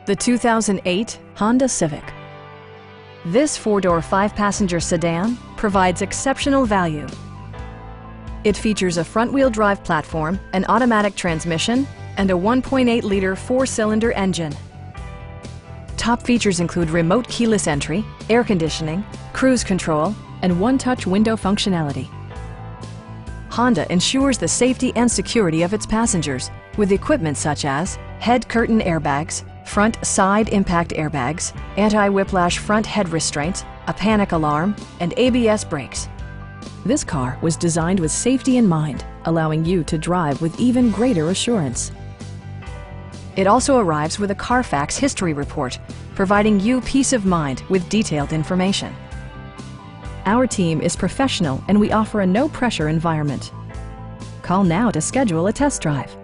The 2008 Honda Civic. This four-door, five-passenger sedan provides exceptional value. It features a front-wheel drive platform, an automatic transmission, and a 1.8-liter four-cylinder engine. Top features include remote keyless entry, air conditioning, cruise control, and one-touch window functionality. Honda ensures the safety and security of its passengers with equipment such as head curtain airbags, front side impact airbags, anti-whiplash front head restraints, a panic alarm, and ABS brakes. This car was designed with safety in mind, allowing you to drive with even greater assurance. It also arrives with a Carfax history report, providing you peace of mind with detailed information. Our team is professional and we offer a no-pressure environment. Call now to schedule a test drive.